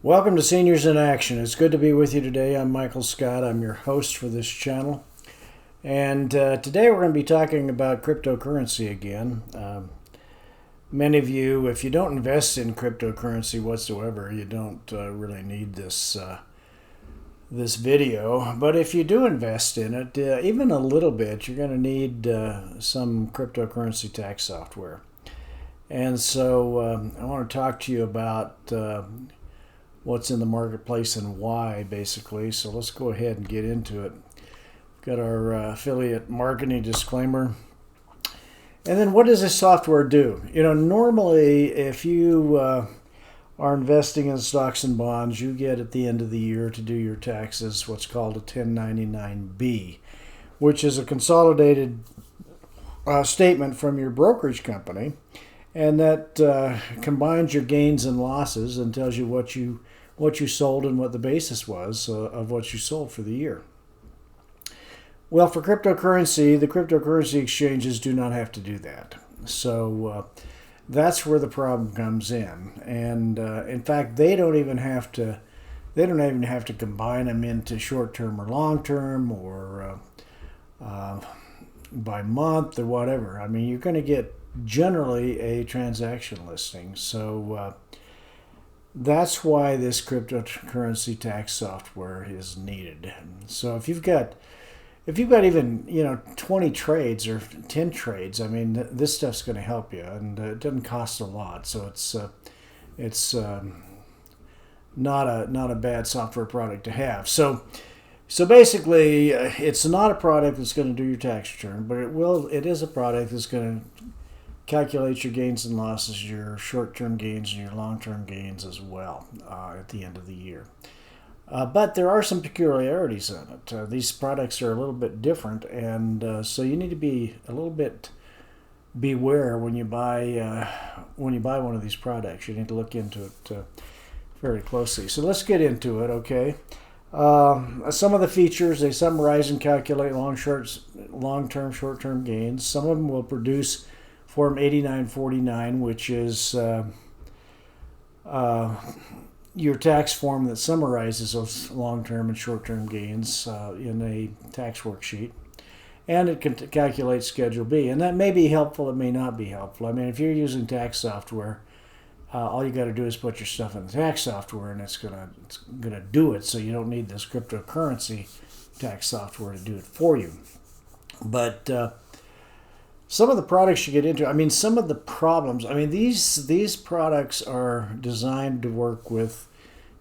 Welcome to Seniors in Action. It's good to be with you today. I'm Michael Scott. I'm your host for this channel. And today we're going to be talking about cryptocurrency again. Many of you, if you don't invest in cryptocurrency whatsoever, you don't really need this video. But if you do invest in it, even a little bit, you're going to need some cryptocurrency tax software. And so I want to talk to you about what's in the marketplace and why, basically. So let's go ahead and get into it. Got our affiliate marketing disclaimer. And then what does this software do? Normally if you are investing in stocks and bonds, you get at the end of the year to do your taxes what's called a 1099-B, which is a consolidated statement from your brokerage company. And that combines your gains and losses and tells you what you sold and what the basis was of what you sold for the year. Well, for cryptocurrency, the cryptocurrency exchanges do not have to do that. So that's where the problem comes in. And in fact, they don't even have to combine them into short-term or long-term or by month or whatever. I mean, you're going to get generally a transaction listing. So that's why this cryptocurrency tax software is needed. So if you've got even 20 trades or 10 trades, I mean, this stuff's going to help you, and it doesn't cost a lot. So it's not a bad software product to have. So basically, it's not a product that's going to do your tax return, but it is a product that's going to calculate your gains and losses, your short-term gains and your long-term gains as well at the end of the year. But there are some peculiarities in it. These products are a little bit different, and so you need to be a little bit beware when you buy one of these products. You need to look into it very closely. So let's get into it, okay? Some of the features, they summarize and calculate long-term, short-term gains. Some of them will produce Form 8949, which is your tax form that summarizes those long-term and short-term gains in a tax worksheet. And it can calculate Schedule B. And that may be helpful, it may not be helpful. I mean, if you're using tax software, all you got to do is put your stuff in the tax software and it's gonna do it, so you don't need this cryptocurrency tax software to do it for you. But some of the products you get into, I mean, some of the problems, I mean, these products are designed to work with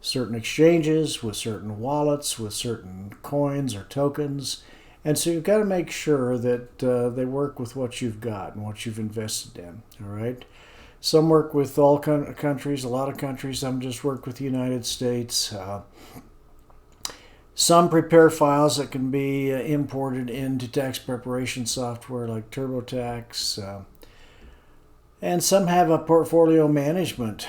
certain exchanges, with certain wallets, with certain coins or tokens. And so you've got to make sure that they work with what you've got and what you've invested in, all right? Some work with all countries, a lot of countries. Some just work with the United States. Some prepare files that can be imported into tax preparation software like TurboTax. And some have a portfolio management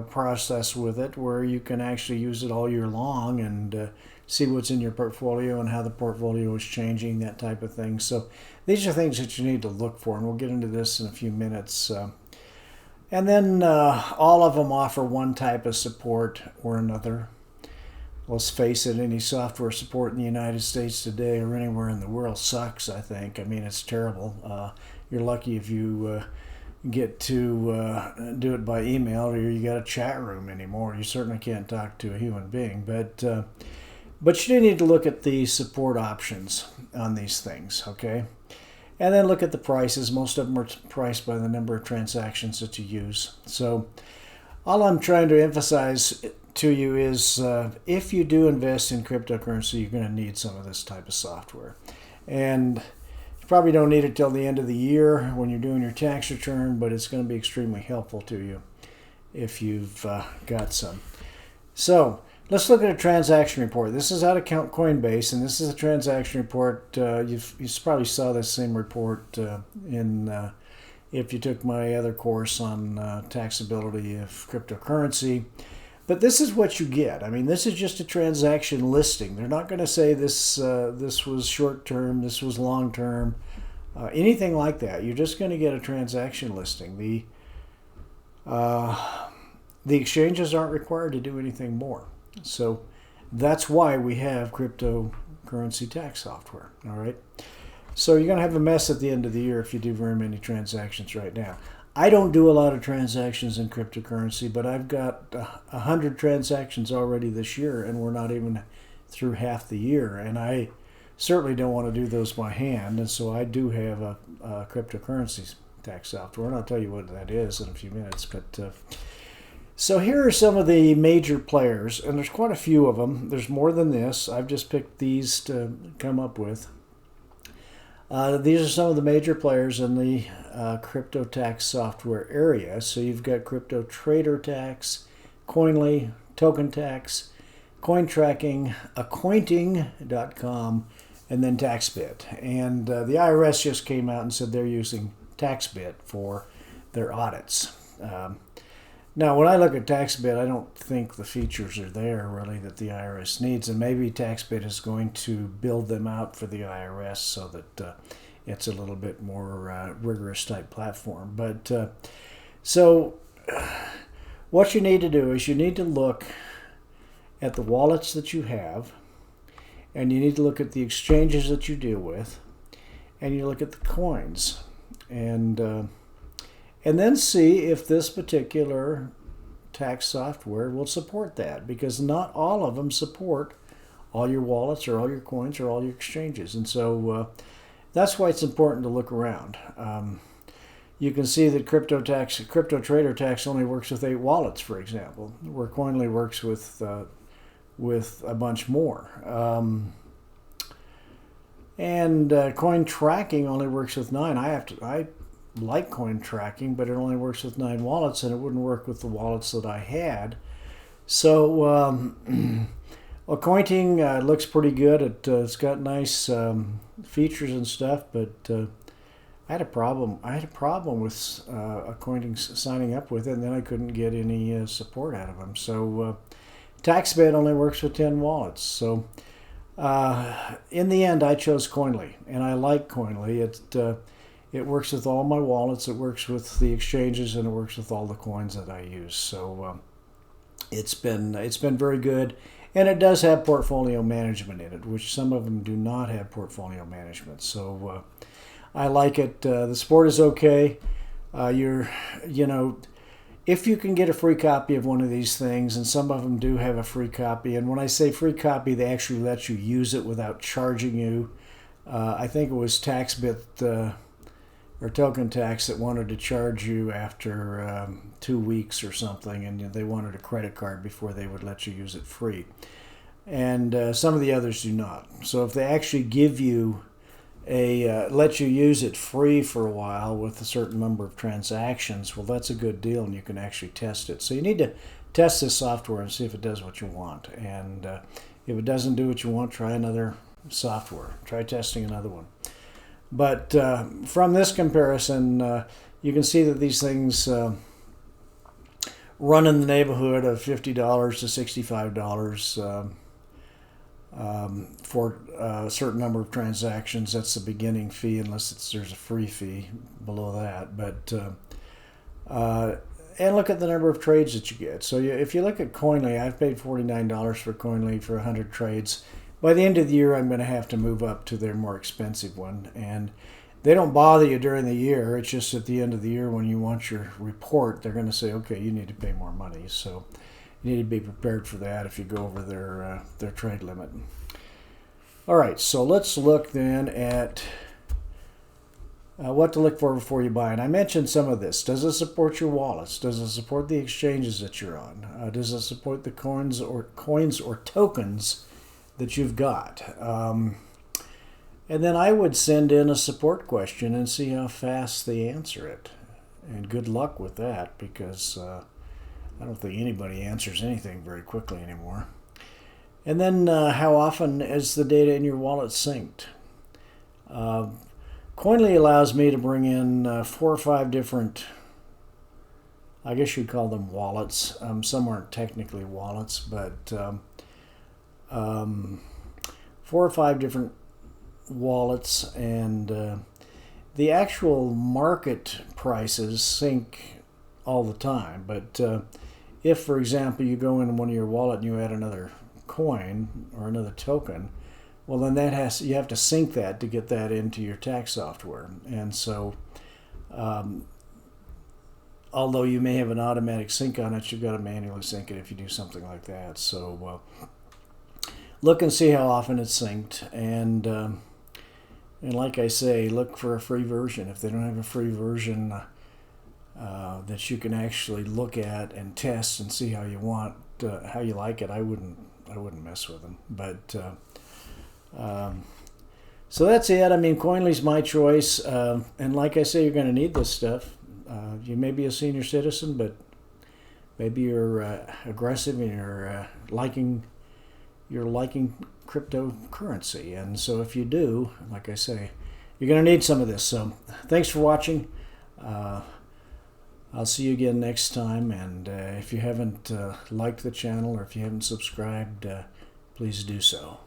process with it where you can actually use it all year long and see what's in your portfolio and how the portfolio is changing, that type of thing. So these are things that you need to look for, and we'll get into this in a few minutes. And then all of them offer one type of support or another. Let's face it, any software support in the United States today or anywhere in the world sucks, I think. I mean, it's terrible. You're lucky if you get to do it by email or you got a chat room anymore. You certainly can't talk to a human being. But you do need to look at the support options on these things, okay? And then look at the prices. Most of them are priced by the number of transactions that you use. So all I'm trying to emphasize to you is if you do invest in cryptocurrency, you're going to need some of this type of software. And you probably don't need it till the end of the year when you're doing your tax return, but it's going to be extremely helpful to you if you've got some. So let's look at a transaction report. This is out of Coinbase, and this is a transaction report. You probably saw this same report if you took my other course on taxability of cryptocurrency. But this is what you get. I mean, this is just a transaction listing. They're not going to say this was short term, this was long term, anything like that. You're just going to get a transaction listing. The the exchanges aren't required to do anything more. So that's why we have cryptocurrency tax software. All right. So you're going to have a mess at the end of the year if you do very many transactions right now. I don't do a lot of transactions in cryptocurrency, but I've got 100 transactions already this year, and we're not even through half the year. And I certainly don't want to do those by hand, and so I do have a cryptocurrency tax software, and I'll tell you what that is in a few minutes. But so here are some of the major players, and there's quite a few of them. There's more than this. I've just picked these to come up with. These are some of the major players in the crypto tax software area. So you've got Crypto Trader Tax, Coinly, Token Tax, Coin Tracking, Accointing.com, and then TaxBit. And the IRS just came out and said they're using TaxBit for their audits. Now, when I look at TaxBit, I don't think the features are there really that the IRS needs, and maybe TaxBit is going to build them out for the IRS so that it's a little bit more rigorous type platform. But so what you need to do is you need to look at the wallets that you have, and you need to look at the exchanges that you deal with, and you look at the coins, and then see if this particular tax software will support that, because not all of them support all your wallets or all your coins or all your exchanges. And so that's why it's important to look around. You can see that Crypto Trader Tax only works with 8 wallets, for example, where Coinly works with a bunch more. And Coin Tracking only works with 9. I like Coin Tracking, but it only works with 9 wallets, and it wouldn't work with the wallets that I had. So Accointing looks pretty good. It's got nice features and stuff, but I had a problem. I had a problem with Accointing signing up with it, and then I couldn't get any support out of them. So TaxBit only works with 10 wallets. So in the end, I chose Coinly, and I like Coinly. It works with all my wallets, it works with the exchanges, and it works with all the coins that I use. So it's been very good, and it does have portfolio management in it, which some of them do not have portfolio management. So I like it. The support is okay. If you can get a free copy of one of these things, and some of them do have a free copy, and when I say free copy, they actually let you use it without charging you. I think it was TaxBit or Token Tax that wanted to charge you after 2 weeks or something, and they wanted a credit card before they would let you use it free. And some of the others do not. So if they actually give you let you use it free for a while with a certain number of transactions, well, that's a good deal, and you can actually test it. So you need to test this software and see if it does what you want. And if it doesn't do what you want, try another software. Try testing another one. But from this comparison, you can see that these things run in the neighborhood of $50 to $65 for a certain number of transactions. That's the beginning fee, unless there's a free fee below that. But and look at the number of trades that you get. So if you look at Coinly, I've paid $49 for Coinly for 100 trades. By the end of the year, I'm going to have to move up to their more expensive one. And they don't bother you during the year. It's just at the end of the year when you want your report, they're going to say, okay, you need to pay more money. So you need to be prepared for that if you go over their trade limit. All right, so let's look then at what to look for before you buy. And I mentioned some of this. Does it support your wallets? Does it support the exchanges that you're on? Does it support the coins or tokens that you've got? And then I would send in a support question and see how fast they answer it. And good luck with that, because I don't think anybody answers anything very quickly anymore. And then how often is the data in your wallet synced? Coinly allows me to bring in 4 or 5 different, I guess you'd call them wallets. Some aren't technically wallets, but 4 or 5 different wallets, and the actual market prices sync all the time. But if, for example, you go in one of your wallet and you add another coin or another token, well, then you have to sync that to get that into your tax software. And so, although you may have an automatic sync on it, you've got to manually sync it if you do something like that. So look and see how often it's synced, and like I say, look for a free version. If they don't have a free version that you can actually look at and test and see how you like it, I wouldn't mess with them. But so that's it. I mean, Coinly's my choice, and like I say, you're going to need this stuff. You may be a senior citizen, but maybe you're aggressive and you're liking cryptocurrency. And so if you do, like I say, you're going to need some of this. So thanks for watching. I'll see you again next time. And if you haven't liked the channel or if you haven't subscribed, please do so.